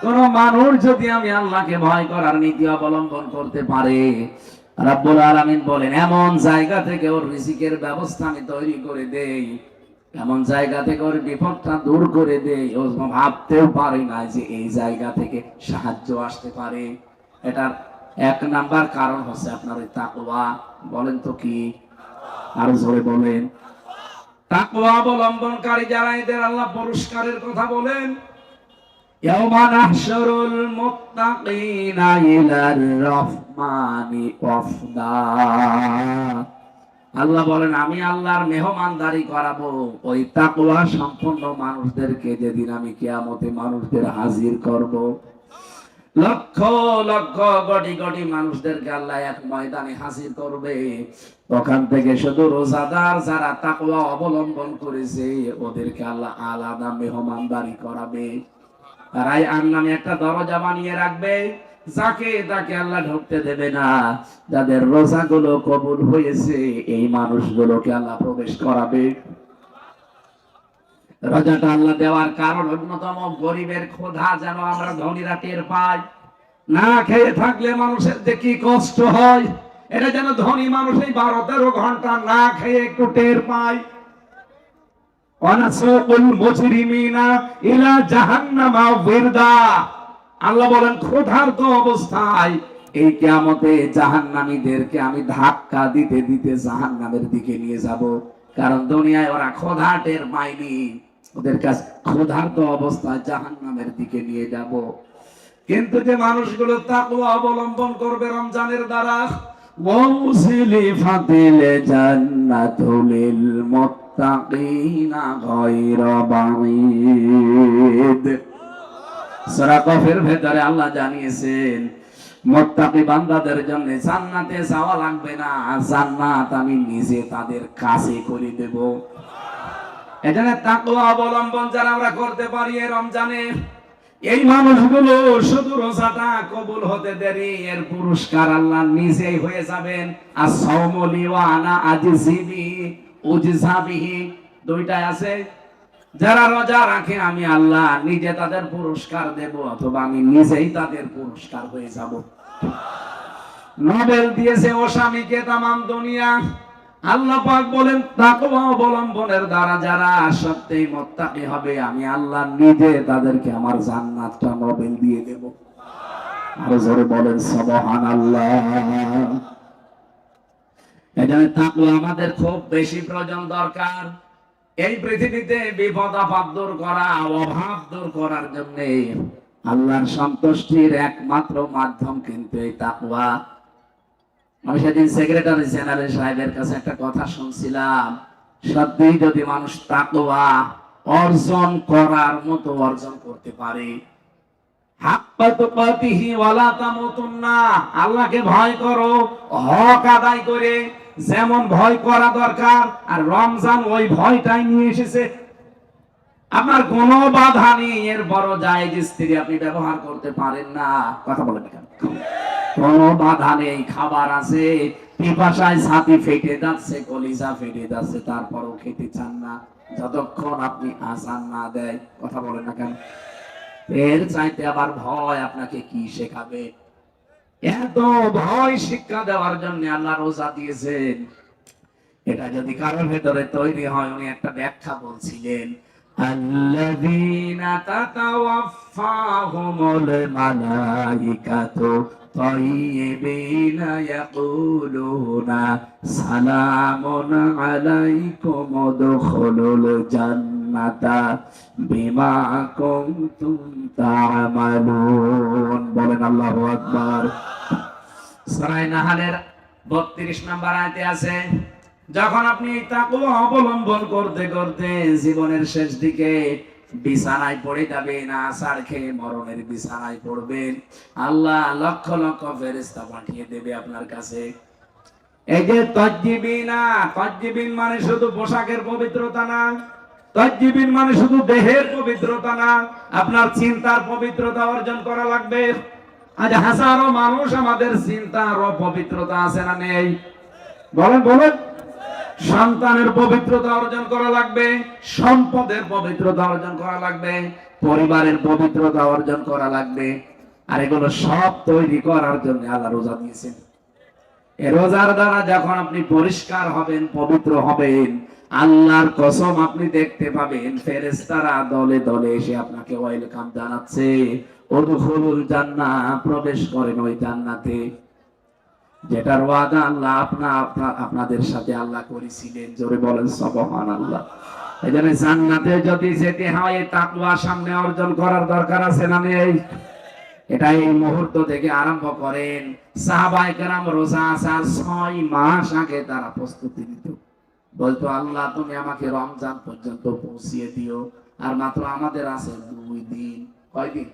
কোন মানুষ যদি আমি আল্লাহকে ভয় করার নীতি অবলম্বন করতে পারে, রাব্বুল আলামিন বলেন এমন জায়গা থেকে ওর রিজিকের ব্যবস্থা আমি তৈরি করে দেই, এমন জায়গা থেকে ওর বিপদটা দূর করে দেই, ও ভাবতেও পারে না যে এই জায়গা থেকে সাহায্য আসতে পারে। এটার এক নাম্বার কারণ হচ্ছে আপনার ওই তাকওয়া। বলেন তো কি? আরো জোরে বলেন। তাকওয়া অবলম্বনকারী যারা, এদের আল্লাহ পুরস্কারের কথা বলেন। ইয়াওমা নাহশুরুল মুত্তাকিনা ইলার রহমানি ওয়াফদা। আল্লাহ বলেন আমি আল্লাহর মেহমানদারি করাবো ওই তাকওয়া সম্পন্ন মানুষদেরকে, যেদিন আমি কিয়ামতে মানুষদের হাজির করব। লক্ষ লক্ষ কোটি কোটি মানুষদেরকে আল্লাহ এক ময়দানে হাজির করবে। ওখান থেকে শুধু রোজাদার যারা তাকওয়া অবলম্বন করেছে ওদেরকে আল্লাহ আলাদা মেহমানদারি করাবে। রায়আন নামে একটা দরজা বানিয়ে রাখবে, যাকে তাকে আল্লাহ ঢুকতে দেবে না। যাদের রোজাগুলো কবুল হয়েছে এই মানুষগুলোকে আল্লাহ প্রবেশ করাবে। রোজাটা আল্লাহ দেওয়ার কারণ অন্যতম গরিবের ক্ষুধা যেন আমরা ধনীরা টের পাই। না খেয়ে থাকলে মানুষের যে কি কষ্ট হয়, এটা যেন ধনী মানুষ এই 12-13 ঘন্টা না খেয়ে একটু টের পায়। ওয়ানাসুকুল মুজরিমিনা ইলা জাহান্নামা ওয়িরদা। আল্লাহ বলেন ক্ষুধার্ত অবস্থায় এই কিয়ামতে জাহান্নামীদেরকে আমি ধাক্কা দিতে দিতে জাহান্নামের দিকে নিয়ে যাব। কারণ দুনিয়ায় ওরা ক্ষুধা টের পায়নি, ওদের কাছে ক্ষুধার্ত অবস্থায় জাহান্নামের দিকে নিয়ে যাব। কিন্তু যে মানুষগুলো তাকওয়া অবলম্বন করবে রমজানের দ্বারা, ওয়াউজিলিফাতিল জান্নাতুল মুত্তাকিনা গায়রা বাঈদ। সূরা কফের ভেতরে আল্লাহ জানিয়েছেন মুত্তাকি বান্দাদের জন্য জান্নাতে যাওয়া লাগবে না, জান্নাত আমি নিজে তাদের কাছে করে দেব। এজন্য তাকওয়া অবলম্বন যারা আমরা করতে পারি এই রমজানে, এই মানুষগুলো শুধু রোজাটা কবুল হতে দেরি, এর পুরস্কার আল্লাহ নিজেই হয়ে যাবেন। as-সাওমু লি ওয়া আনা আজজি বিহি, দুইটাই আছে। যারা রোজা রাখে আমি আল্লাহ নিজে তাদের পুরস্কার দেব, অথবা আমি নিজেই তাদের পুরস্কার হয়ে যাব। নোবেল দিয়েছে ওসামিকে তামাম দুনিয়া। আল্লাহ পাক বলেন তাকওয়া অবলম্বনের দ্বারা যারা সত্যিই মুত্তাকি হবে আমি আল্লাহ নিজে তাদেরকে আমার জান্নাতটা নোবেল দিয়ে দেব। আরো জোরে বলেন সুবহানাল্লাহ। এজন্য তাকওয়া আমাদের খুব বেশি প্রয়োজন দরকার। এই পৃথিবীতে বিপদ আপদ দূর করা, অভাব দূর করার জন্য আল্লাহর সন্তুষ্টির একমাত্র মাধ্যম কিন্তু এই তাকওয়া। আমি সেদিন সেক্রেটারি জেনারেল সাহেবের কাছে একটা কথা শুনছিলাম, সত্যিই যদি মানুষ তাকওয়া অর্জন করার মতো অর্জন করতে পারে, হাক্কা তুকাতিহি ওয়ালা তামুতুন্না, আল্লাহকে ভয় করো হক আদায় করে, যেমন ভয় করা দরকার। আর রমজান ওই ভয়টাই নিয়ে এসেছে। আপনার কোনো বাধা নেই, এর বড় জায়েজ স্ত্রী আপনি ব্যবহার করতে পারেন না, কথা বলেন কেন? কোনো বাধা নেই, খাবার আছে, পিপাসায় ছাতি ফেটে যাচ্ছে, কলিজা ফেটে যাচ্ছে, তারপরও খেতে চান না যতক্ষণ আপনি আযান না দেয়, কথা বলেন না কেন? এর চাইতে আবার ভয় আপনাকে কি শেখাবে? এত ভয় শিক্ষা দেওয়ার জন্য আল্লাহ রোজা দিয়েছেন। এটা যদি কারোর ভেতরে তৈরি হয়, উনি একটা ব্যাখ্যা বলছিলেন, আল্লাযীনা তাতাওয়াফাহুমুল মালাইকাতু তাইয়্যিবিনা ইয়াকুলুনা সালামুন আলাইকুম উদখুলুল জান্নাতা বিমা কুনতুম তা'মালুন। বলেন আল্লাহু আকবার। সূরা নাহলের 32 নম্বর আয়াতে আছে, যখন আপনি তাকওয়া অবলম্বন করতে করতে জীবনের শেষ দিকে বিছানায় পড়ে যাবেন, আছাড় খেয়ে মরণের বিছানায় পড়বেন, আল্লাহ লক্ষ লক্ষ ফেরেশতা পাঠিয়ে দেবে আপনার কাছে। এই যে তাজ্জিবিনা, তাজ্জিবিন মানে শুধু পোশাকের পবিত্রতা না, তাজ্জিবিন মানে শুধু দেহের পবিত্রতা না, আপনার চিন্তার পবিত্রতা অর্জন করা লাগবে। আজ হাজারো মানুষ আমাদের চিন্তার অপবিত্রতা আছে না নেই? বলেন বলেন। সন্তানের পবিত্রতা অর্জন করা লাগবে, সম্পদের পবিত্রতা অর্জন করা লাগবে। পরিবারের পবিত্রতা অর্জন করা লাগবে। আর এগুলো সব তৈরি করার জন্য আল্লাহ রোজা দিয়েছেন। এই রোজার দ্বারা যখন আপনি পরিষ্কার হবেন, পবিত্র হবেন, আল্লাহর কসম আপনি দেখতে পাবেন ফেরেশতারা দলে দলে এসে আপনাকে ওয়েলকাম জানাচ্ছে, উদখুলুল জান্নাহ, প্রবেশ করেন ওই জান্নাতে, যেটার ওয়াদা আল্লাহ আপনাদের সাথে আল্লাহ করেছিলেন। জোরে বলেন সুবহানাল্লাহ। এই জন্য জান্নাতে যদি যেতে হয় তাকওয়া সামনে অর্জন করার দরকার আছে না নেই? এটা এই মুহূর্ত থেকে আরম্ভ করেন। সাহাবায়ে কেরাম রোজা আসার 6 মাস আগে তারা প্রস্তুতি নিত, বলতো আল্লাহ তুমি আমাকে রমজান পর্যন্ত পৌঁছিয়ে দিও। আর মাত্র আমাদের আছে 2 দিন। কয়দিন?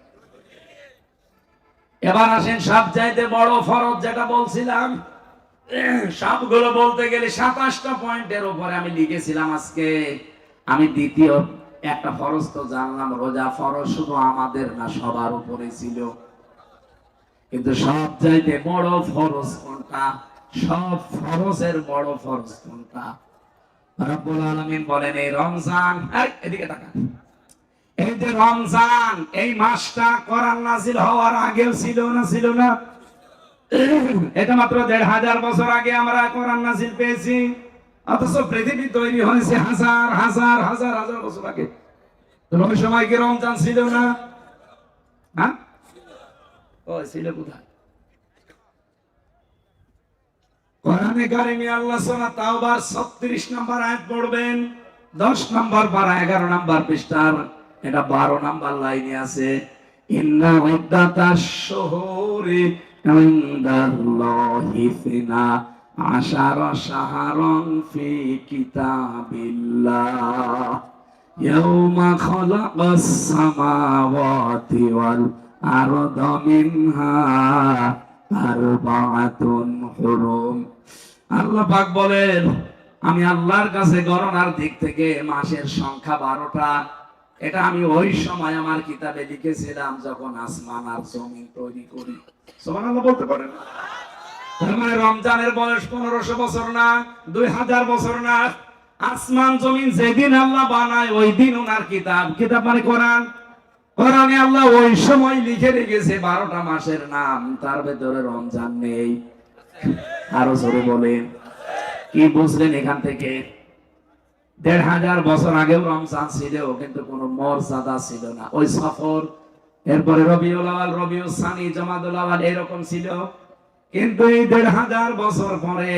এবার আসেন সবচাইতে বড় ফরজ যেটা বলছিলাম, সবগুলো বলতে গেলে 27টা পয়েন্টের উপরে আমি লিখেছিলাম। আজকে আমি দ্বিতীয় একটা ফরজ তো জানলাম, রোজা ফরজ শুধু আমাদের না সবার উপরে ছিল। কিন্তু সবচাইতে বড় ফরজ কোনটা? সব ফরজের বড় ফরজ কোনটা? রব্বুল আলামিন বলেন এই রমজান, এদিকে তাকান, এই যে রমজান, এই মাসটা কোরআন নাযিল হওয়ার আগেও ছিল না? ছিল না? এটা মাত্র 1500 বছর আগে আমরা কোরআন নাযিল পেয়েছি, অথচ পৃথিবী তৈরি হয়েছে হাজার হাজার হাজার হাজার বছর আগে। তো ওই সময় কি রমজান ছিল না? হ্যাঁ, ওই ছিল কোথায়? কোরআনে কারিমে আল্লাহ সূরা তাওবার 36 নম্বর আয়াত পড়বেন, 10 নম্বর পারা 11 নম্বর পৃষ্ঠার, এটা 12 নম্বর লাইনে আছে, ইন্না ইদ্দাতাশ শুহুরি ইনদাল্লাহি ফিনা আশারা শাহরান ফি কিতাবিল্লাহ ইয়াওমা খালাকাস সামাওয়াতি ওয়াল আরদা মিনহা আরবাআতুন হুরুম। আল্লাহ পাক বলেন আমি আল্লাহর কাছে গণনার দিক থেকে মাসের সংখ্যা 12টা। এটা আমি ওই সময় আমার কিতাবে লিখেছিলাম যখন আসমান আর জমিন তৈরি করি। সুবহানাল্লাহ বলতে পারেন? তার মানে রমজানের বয়স 1500 বছর না, 2000 বছর না। আসমান জমিন যেদিন আল্লাহ বানায় ওই দিন ওনার কিতাব, কিতাব মানে কোরআন, কোরআনে আল্লাহ ওই সময় লিখে রেখেছে 12টা মাসের নাম, তার ভেতরে রমজান নেই। আরো জোরে বলেন, কি বুঝলেন এখান থেকে? 1500 বছর আগেও রমজান ছিল, কিন্তু কোনো মর্যাদা ছিল না। ওই সফর, এরপরে রবিউল আউয়াল, রবিউল সানি, জমাদুল আউয়াল এরকম ছিল। কিন্তু এই 1500 বছর পরে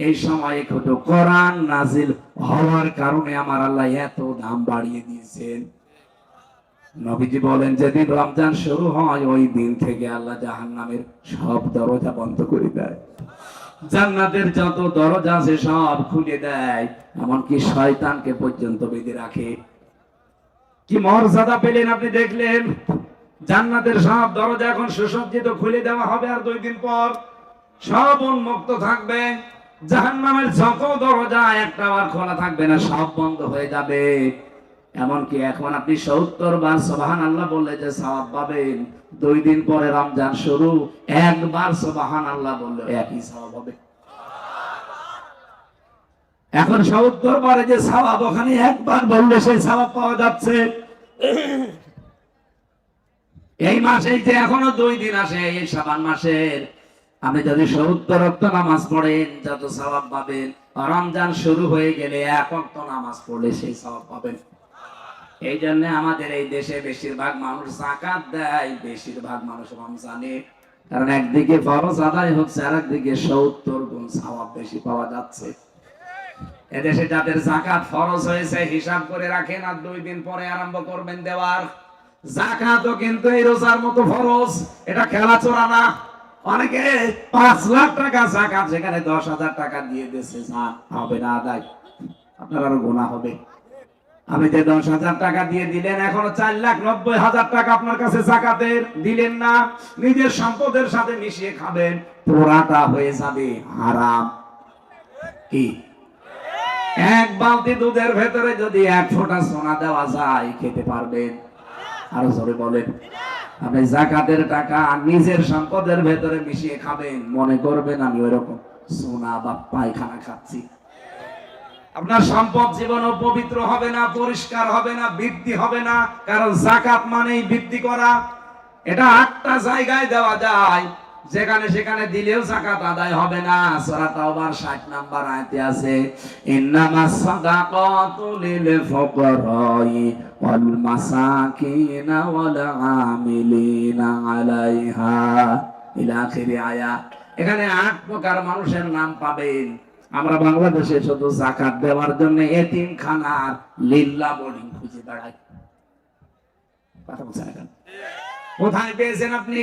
এই সময় কত কোরআন নাজিল হওয়ার কারণে আমার আল্লাহ এত দাম বাড়িয়ে দিয়েছেন। নবীজি বলেন যেদিন রমজান শুরু হয় ওই দিন থেকে আল্লাহ জাহান্নামের সব দরজা বন্ধ করে দেয়, জান্নাতের যত দরজা আছে সব খুলে দেয়, এমনকি শয়তানকে পর্যন্ত বেঁধে রাখে। কি মর্যাদা পেলেন আপনি, দেখলেন? জান্নাতের সব দরজা এখন সুসজ্জিত খুলে দেওয়া হবে, আর 2 দিন পর সব উন্মুক্ত থাকবে। জাহান্নামের যত দরজা একটা বার খোলা থাকবে না, সব বন্ধ হয়ে যাবে। এমনকি এখন আপনি 70 বার সুবহানাল্লাহ বললে যে সওয়াব পাবেন, 2 দিন পরে রমজান শুরু, একবার সুবহানাল্লাহ বললে একই সওয়াব হবে। এখন 70 বারে যে সওয়াব, ওখানে একবার বললে সেই সওয়াব পাওয়া যাচ্ছে। এই মাসে যে এখনো 2 দিন আসে, এই শাবান মাসের, আপনি যদি 70 ওয়াক্ত নামাজ পড়েন যত সওয়াব পাবেন, রমজান শুরু হয়ে গেলে 1 ওয়াক্ত নামাজ পড়লে সেই সওয়াব পাবেন। এই জন্য আমাদের এই দেশে বেশিরভাগ মানুষ যাকাত দেয়, বেশিরভাগ মানুষ রমজানে, কারণ একদিকে ফরজ আদায় হচ্ছে আর একদিকে 70 গুণ সওয়াব বেশি পাওয়া যাচ্ছে। এদেশে যাদের যাকাত ফরজ হয়েছে হিসাব করে রাখেন, আর 2 দিন পরে আরম্ভ করবেন দেওয়ার। যাকাতও কিন্তু এই রোজার মতো ফরজ, এটা খেলা চোরা না। অনেকে 5 লাখ টাকা যাকাত, সেখানে 10,000 টাকা দিয়ে দিয়েছে, হবে না আদায়, আপনার আরো গুনাহ হবে। আপনি যে 10,000 টাকা দিয়ে দিলেন, এখনো 4,90,000 টাকা আপনার কাছে যাকাতের দিলেন না, নিজের সম্পদের সাথে মিশিয়ে খাবেন, পুরাটা হয়ে যাবে হারাম। কি? 1 বালতি দুধের ভেতরে যদি 1 ফোঁটা সোনা দেওয়া যায়, খেতে পারবেন? আরো জোরে বলেন। আপনি যাকাতের টাকা নিজের সম্পদের ভেতরে মিশিয়ে খাবেন, মনে করবেন আমি ওইরকম সোনা বা পায়খানা খাচ্ছি। আপনার সম্পদ জীবনও পবিত্র হবে না, পরিষ্কার হবে না, বৃদ্ধি হবে না। কারণ যাকাত মানেই বৃদ্ধি করা। এটা একটা জায়গায় দেওয়া যায়, যেখানে সেখানে দিলেও যাকাত আদায় হবে না। সূরা তাওবার 60 নাম্বার আয়াতে আছে, ইন্নামাস সাদাকাতু লিল ফুকারাই ওয়াল মাসাকিন ওয়াল আমিলিনা আলাইহা ইলা আখিরি আয়াত। এখানে 8 প্রকার মানুষের নাম পাবেন। আমরা বাংলাদেশে শুধু যাকাত দেওয়ার জন্য এতিমখানার লিল্লা বোর্ডিং খুঁজে বেড়াই। কথা বলছেন এখন? কোথায় পেয়েছেন আপনি?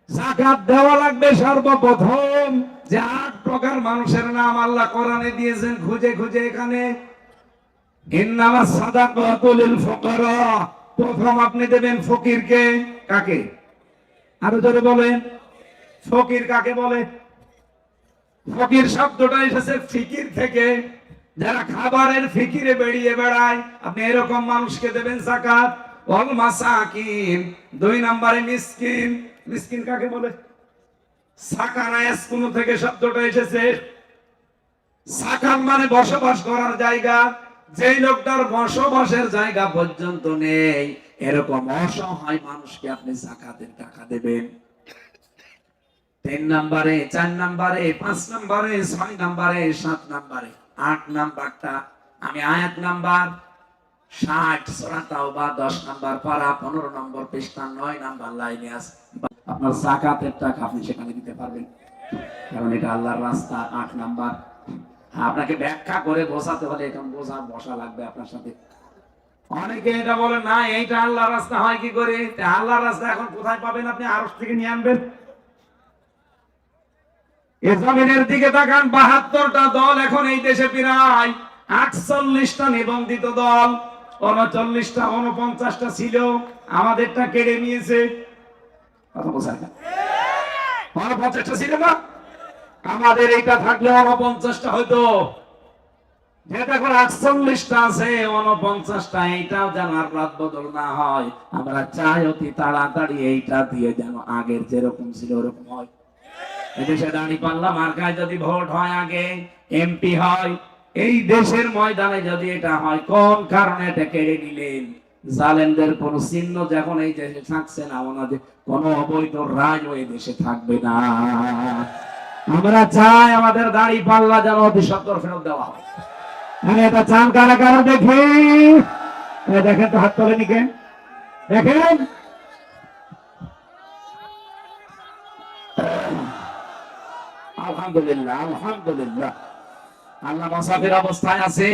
যাকাত দেওয়া লাগবে সর্বপ্রথম। যে 8 প্রকার মানুষের নাম আল্লাহ কোরআনে দিয়েছেন খুঁজে খুঁজে। এখানে ইন্নামাস সাদাকাতু লিল ফুকারা, প্রথম আপনি দেবেন ফকিরকে। কাকে? আরো জোরে বলেন, ফকির কাকে বলে? ফকির শব্দটা এসেছে ফিকির থেকে। যারা খাবারের ফিকিরে বেরিয়ে বেড়ায়, আপনি এরকম মানুষকে দেবেন যাকাত। ওয়াল মাসাকিন, 2 নম্বরে মিসকিন। মিসকিন কাকে বলে? সাকানা ইয়াসকুনু থেকে শব্দটা এসেছে। সাকান মানে বসবাস করার জায়গা। যেই লোকটার বসবাসের জায়গা পর্যন্ত নেই, এরকম অসহায় মানুষকে আপনি যাকাতের টাকা দেবেন। 3 নম্বরে, 4 নম্বরে, 5 নম্বরে, 6 নম্বরে, 7 নম্বরে, 8 নাম্বারটা আমি আয়াত নাম্বার 60 সূরা তাওবা 10 নাম্বার পারা 15 নম্বর পৃষ্ঠা 9 নাম্বার লাইনে আছে। আপনার যাকাতের টাকা আপনি সেখানে দিতে পারবেন, কারণ এটা আল্লাহর রাস্তা। 8 নাম্বার। আপনাকে ব্যাখ্যা করে বোঝাতে হলে এখন বসা লাগবে আপনার সাথে। অনেকে এটা বলে না, এইটা আল্লাহর রাস্তা হয় কি করে? আল্লাহর রাস্তা এখন কোথায় পাবেন? আপনি আরশ থেকে নিয়ে আনবেন। এই জমিনের দিকে তাকান, 72টা দল এখন এই দেশে, প্রায় 48টা নিবন্ধিত দল। 39টা 49টা ছিল, আমাদেরটা কেড়ে নিয়েছে। কথা বলছেন না? 49টা ছিল না? আমাদের এইটা থাকলে 49টা হয়তো। যেটা এখন 48টা আছে, 49টা, এইটাও যেন আর রাত বদল না হয়। আমরা চাই অতি তাড়াতাড়ি এইটা দিয়ে যেন আগের যেরকম ছিল ওরকম হয়। এদেশে দাঁড়িপাল্লা মার্কায় যদি ভোট হয়, আগে এমপি হয়, এই দেশের ময়দানে যদি এটা হয়, কোন কারণে এটা কেড়ে নিলেন? জালেমদের কোন চিহ্ন যখন এই দেশে থাকছে না, ওনাদের কোন অবৈধ রাজ ওই দেশে থাকবে না। আমরা চাই আমাদের দাঁড়িপাল্লা যেন অতি সত্বর ফেরত দেওয়া হয়। এটা চান কারা কারা দেখি? দেখেন তো, হাত তোলেনি কেন? দেখেন, আলহামদুলিল্লাহ, আলহামদুলিল্লাহ। আল্লাহ মুসাফির অবস্থায় আছে,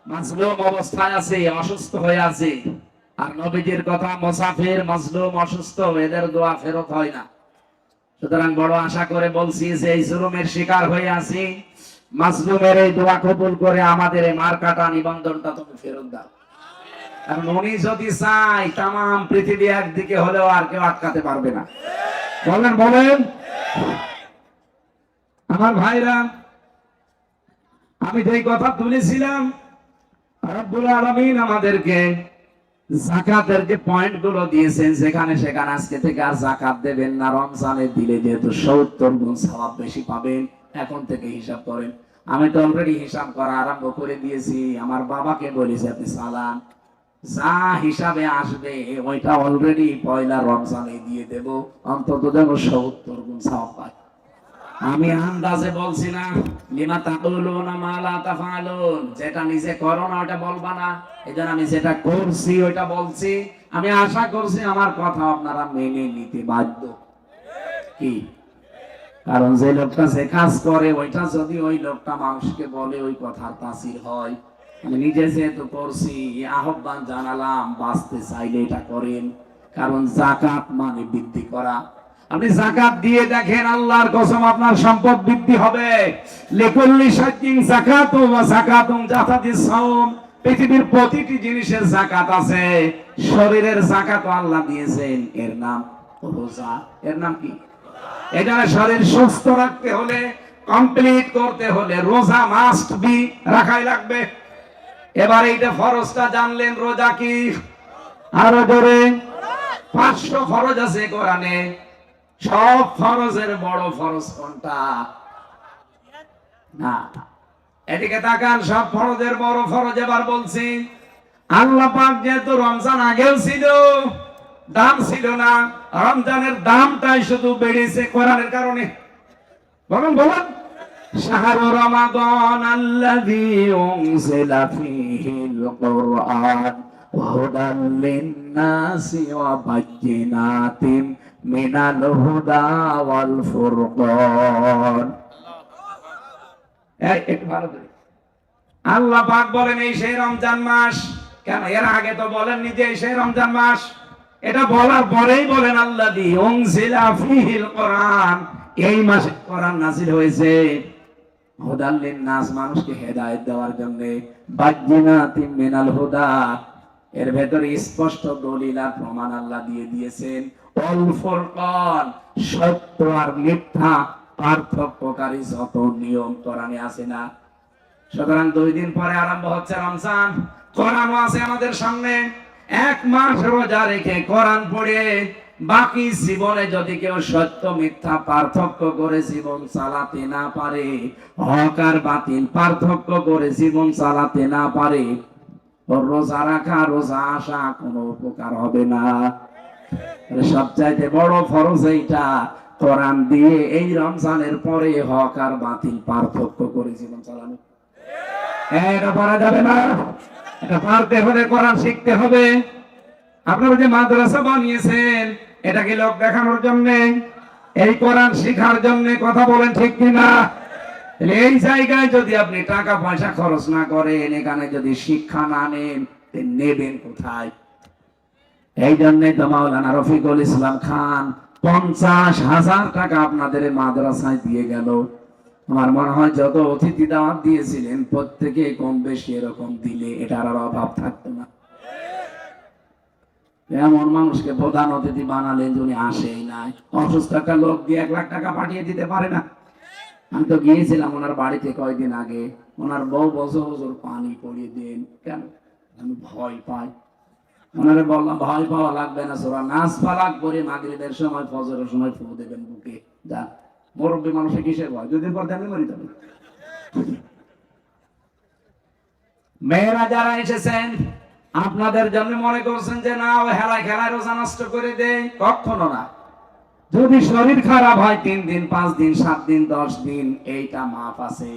মাজলুম অবস্থায় আছে, অসুস্থ হয়ে আছে। আর নবীজির কথা, মুসাফির, মাজলুম, অসুস্থ, এদের দোয়া ফেরত হয় না। সুতরাং বড় আশা করে বলছি যে এই জুলুমের শিকার হয়ে আছি, মাজলুমের এই দোয়া কবুল করে আমাদের এই মার্কাটা, নিবন্ধনটা তুমি ফেরত দাও। কারণ উনি যদি চাই, তাম পৃথিবী একদিকে হলেও আর কেউ আটকাতে পারবে না। বলেন বলেন আমার ভাইরা, আমি যেই কথা তুলেছিলাম, রব্বুল আলামিন আমাদেরকে যাকাতের যে পয়েন্ট গুলো দিয়েছেন, যেখানে সেখানে আজকে থেকে আর যাকাত দেবেন না। রমজানে দিলে যেহেতু 70 গুণ সওয়াব বেশি পাবেন, এখন থেকে হিসাব করেন। আমি তো অলরেডি হিসাব করা আরম্ভ করে দিয়েছি। আমার বাবাকে বলেছি, আপনি সালাম যা হিসাবে আসবে ওইটা অলরেডি পয়লা রমজানে দিয়ে দেব, অন্তত যেন 70 গুণ সওয়াব পায়। আমি আন্দাজে বলছি না। লিমা তাকুলুনা মা লা তাফআলুন, যেটা নিজে করো না ওটা বলবা না। এজন্য আমি যেটা করছি ওইটা বলছি। আমি আশা করছি আমার কথা আপনারা মেনে নিতে বাধ্য। কি? কারণ যে লোকটা যে কাজ করে, ওইটা যদি ওই লোকটা মানুষকে বলে, ওই কথার তাসির হয়। আমি নিজে যেহেতু করছি, আহ্বান জানালাম, বাঁচতে চাইলে এটা করেন। কারণ যাকাত মানে বৃদ্ধি করা। আপনি যাকাত দিয়ে দেখেন, আল্লাহর কসম আপনার সম্পদ বৃদ্ধি হবে। লিকুল্লি শাইইন যাকাতুন ওয়া যাকাতুন জাতাদিস সাওম। পৃথিবীর প্রতিটি জিনিসের যাকাত আছে। শরীরের যাকাত আল্লাহ দিয়েছেন, এর নাম রোজা। এর নাম কি? এটা শরীর সুস্থ রাখতে হলে, কমপ্লিট করতে হলে রোজা মাস্ট বি, রাখাই লাগবে। এবার এইটা ফরজটা জানলেন, রোজা কি? আরো ধরে 500 ফরজ আছে কোরআনে। সব ফরজের বড় ফরজ কোনটা? না, এদিকে তাকান, সব ফরজের বড় ফরজ এবার বলছি। আল্লাহ পাক যেহেতু রমজান আগেও ছিল, দাম ছিল না, রমজানের দামটাই শুধু বেড়েছে কোরআনের কারণে। বলুন বলুন, শাহরু রমাদান আল্লাযী উনজিলা ফীহিল কুরআন হুদাল লিন-নাসি ওয়া বায়্যিনাতিন মিনাল হুদা ওয়াল ফুরকান। একটু ভালো করে আল্লাহ পাক বলেন এই সেই রমজান মাস। কেন এর আগে তো বলেননি যে এই সেই রমজান মাস? এটা বলার পরেই বলেন আল্লাযী উনজিলা ফীহিল কুরআন, এই মাসে কোরআন নাযিল হয়েছে হুদাল লিন-নাস, মানুষকে হেদায়েত দেওয়ার জন্য, বায়্যিনাতিন মিনাল হুদা, এর ভেতরে স্পষ্ট দলিল আর প্রমাণ আল্লাহ দিয়ে দিয়েছেন, ওয়াল ফুরকান, সত্য আর মিথ্যা পার্থক্যকারী যত নিয়ম কোরআনে আছে না। সুতরাং 2 দিন পরে আরম্ভ হচ্ছে রমজান, কোরআনও আছে আমাদের সামনে। 1 মাস রোজা রেখে কোরআন পড়ে বাকি জীবনে যদি কেউ সত্য মিথ্যা পার্থক্য করে জীবন চালাতে না পারে, হক আর বাতিল পার্থক্য করে জীবন চালাতে না পারে, ওর রোজা রাখা, রোজা আসা কোনো উপকার হবে না। সবচাইতে বড় ফরজ এইটা, কোরআন দিয়ে এই রমজানের পরে হক আর বাতিল পার্থক্য করে জীবন চালানো। এটা পারা যাবে না, এটা পারতে হলে কোরআন শিখতে হবে। আপনারা যে মাদ্রাসা বানিয়েছেন, এটা কি লোক দেখানোর জন্য? এই কোরআন শেখার জন্য? কথা বলেন ঠিক কিনা? এই জায়গায় যদি আপনি টাকা পয়সা খরচ না করেন, এখানে যদি শিক্ষা না নেন, নেবেন কোথায়? এই জন্যই তো মাওলানা রফিকুল ইসলাম খান 50,000 টাকা আপনাদের মাদ্রাসায় দিয়ে গেল। আমার মনে হয় যত অতিথি দাওয়াত দিয়েছিলেন প্রত্যেকে কম বেশি এরকম দিলে এটার আর অভাব থাকতো না। এমন মানুষকে প্রধান অতিথি বানালেন যিনি আসেই নাই। অসুস্থ একটা লোক দিয়ে 1 লাখ টাকা পাঠিয়ে দিতে পারে না। আমি তো গিয়েছিলাম ওনার বাড়িতে কয়েকদিন আগে, ওনার বউ বছর বছর পানি পড়িয়ে দেন। কেন? আমি ভয় পাই। ওনারে বললাম ভয় পাওয়া লাগবে না, সূরা নাস ফালাক পড়ে মাগরিবের সময় ফজরের সময় ফু দেবেন বুকে। যা, মুরব্বী মানুষের কিসের ভয়? 2 দিন পর আমি মরি যাবো। মেয়েরা যারা এসেছেন আপনাদের জন্য মনে করছেন যে না ও হেলায় খেলায় রোজা নষ্ট করে দেয়, কখনো না। যদি শরীর খারাপ হয় 3 দিন 5 দিন 7 দিন 10 দিন এইটা মাফ আছে,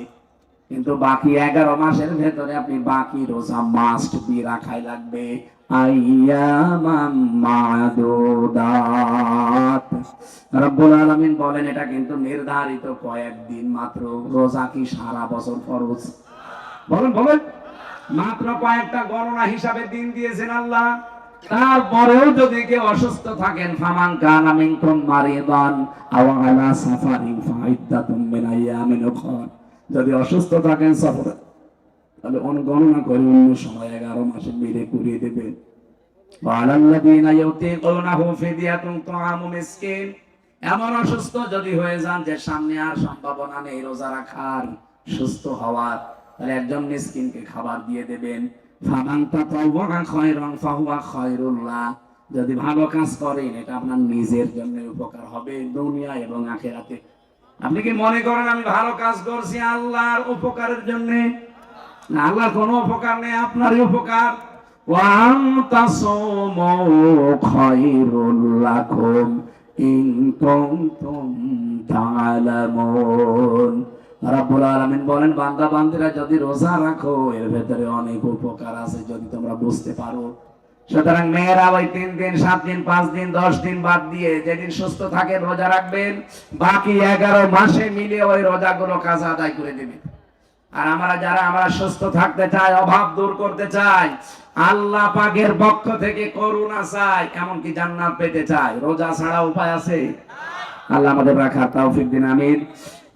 কিন্তু বাকি 11 মাসের ভেতরে আপনি বাকি রোজা মাস্ট বি রাখাই লাগবে। আইয়ামাম মাদুদাত, রব্বুল আলামিন বলেন এটা কিন্তু নির্ধারিত কয়েকদিন মাত্র। রোজা কি সারা বছর ফরজ? বলেন বলেন, মাত্র কয়েকটা গণনা হিসাবে দিন দিয়েছেন আল্লাহ। তারপরেও যদি কেউ অসুস্থ থাকেন, ফামান কানা মিনকুম মারিদান আও আলা সাফারিন ফাইদ্দাতুম মিন আইয়ামিন উখরা, যদি অসুস্থ থাকেন সফরে, তাহলে গণনা করে অন্য সময় 11 মাসে মিলে করিয়ে দেবেন। ওয়া আলাল্লাযিনা ইউতিকুনাহু ফিদিয়াতুন তুআমু মিসকিন, এমন অসুস্থ যদি হয়ে যান যে সামনে আর সম্ভাবনা নেই রোজা রাখার, সুস্থ হওয়ার, তাহলে একজন মিসকিনকে খাবার দিয়ে দেবেন। ফামান তাতাওয়া খায়রান ফাহুয়া খায়রুল লাহ, যদি ভালো কাজ করেন এটা আপনার নিজের জন্য উপকার হবে দুনিয়া এবং আখিরাতে। আপনি কি মনে করেন আমি ভালো কাজ করছি আল্লাহর উপকারের জন্য? না, আল্লাহর কোনো উপকার নেই, আপনারই উপকার। ওয়া আনতাসুমু খায়রুল লাকুম ইন কুনতুম তা'লামুন। রব্বুল আলামিন বলেন বান্দা বান্দীরা যদি রোজা রাখো এর ভেতরে অনেক উপকার আছে যদি তোমরা বুঝতে পারো। সুতরাং মেয়েরা ওই 3 দিন 7 দিন 5 দিন 10 দিন বাদ দিয়ে যেদিন সুস্থ থাকে রোজা রাখবেন, বাকি 11 মাসে মিলে ওই রোজাগুলো কাজা আদায় করে দেবেন। আর আমরা সুস্থ থাকতে চাই, অভাব দূর করতে চাই, আল্লাহ পাকের পক্ষ থেকে করুণা চাই, এমনকি জান্নাত পেতে চাই, রোজা ছাড়া উপায় আছে? আল্লাহ আমাদের রাখার তৌফিক দিন, আমিন।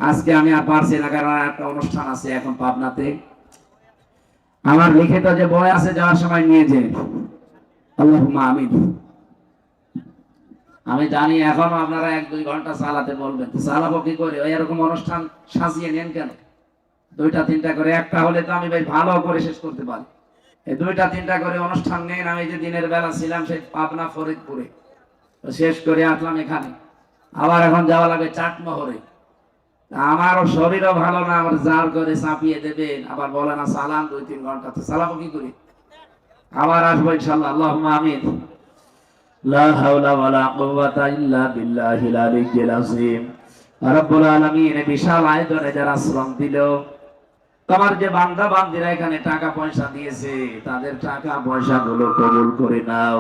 আজকে আমি আর পারছি না, কারণ একটা অনুষ্ঠান আছে এখন পাবনাতে। আমার লিখিত যে বই আছে যাওয়ার সময় নিয়ে যে, আল্লাহুম্মা আমিন। আমি জানি এখনো আপনারা 1-2 ঘন্টা চালাতে বলবেন, চালাবো কি করে? ওই এরকম অনুষ্ঠান সাজিয়ে নেন কেন? 2টা-3টা করে, একটা হলে তো আমি ভাই ভালো করে শেষ করতে পারি। এই 2টা-3টা করে অনুষ্ঠান নেন। আমি যে দিনের বেলা ছিলাম সেই পাবনা ফরিদপুরে, শেষ করে আসলাম এখানে, আবার এখন যাওয়া লাগে চাটমোহরে। আমারও শরীরও ভালো না, আমার জার করে চাপিয়ে দেবেন, আবার বলে না সালাম 2-3 ঘন্টা, তো সালাম কি করি? আবার আসবো ইনশাআল্লাহ, আল্লাহুম্মা আমিন। লা হাওলা ওয়ালা কুওয়াতা ইল্লা বিল্লাহিল আলিয়্যিল আযীম। রব্বুল আলামিন বিশাল আয়োজনে যারা শ্রম দিল, তোমার যে বান্দা বান্দিরা এখানে টাকা পয়সা দিয়েছে, তাদের টাকা পয়সা গুলো কবুল করে নাও।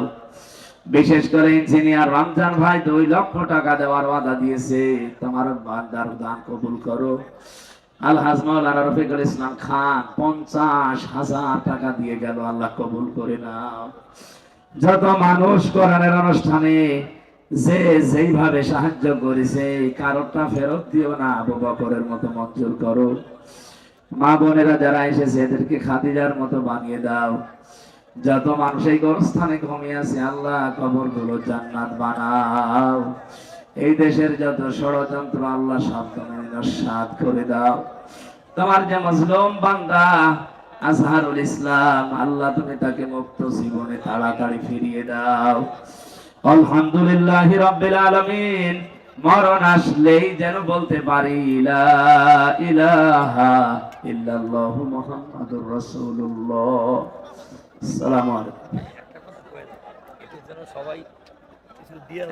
বিশেষ করে ইঞ্জিনিয়ার রমজান ভাই 2 লক্ষ টাকা দেওয়ার ওয়াদা দিয়েছে, তোমার বান্দার দান কবুল করো। আলহাজ মাওলানা রফিকুল ইসলাম খান 50,000 টাকা দিয়ে গেল, আল্লাহ কবুল করে নাও। যত মানুষ কোরআনের অনুষ্ঠানে যে যেইভাবে সাহায্য করেছে, কারোরটা ফেরত দিও না, আবু বকরের মতো মঞ্জুর করো। মা বোনেরা যারা এসেছে এদেরকে খাদিজার মতো বানিয়ে দাও। যত মানুষ এই গোরস্থানে ঘুমিয়ে আছে, আল্লাহ কবর গুলো জান্নাত বানাও। এই দেশের যত ষড়যন্ত্র আল্লাহ সাবধানে নস্যাৎ করে দাও। তোমার যে মজলুম বান্দা আজহারুল ইসলাম, আল্লাহ তুমি তাকে মুক্ত জীবনে তাড়াতাড়ি ফিরিয়ে দাও। আলহামদুলিল্লাহি রাব্বিল আলামিন। মরণ আসলেই যেন বলতে পারি লা ইলাহা ইল্লাল্লাহু মুহাম্মাদুর রাসূলুল্লাহ। আসসালামু আলাইকুম। সবাই কিছু দিয়ে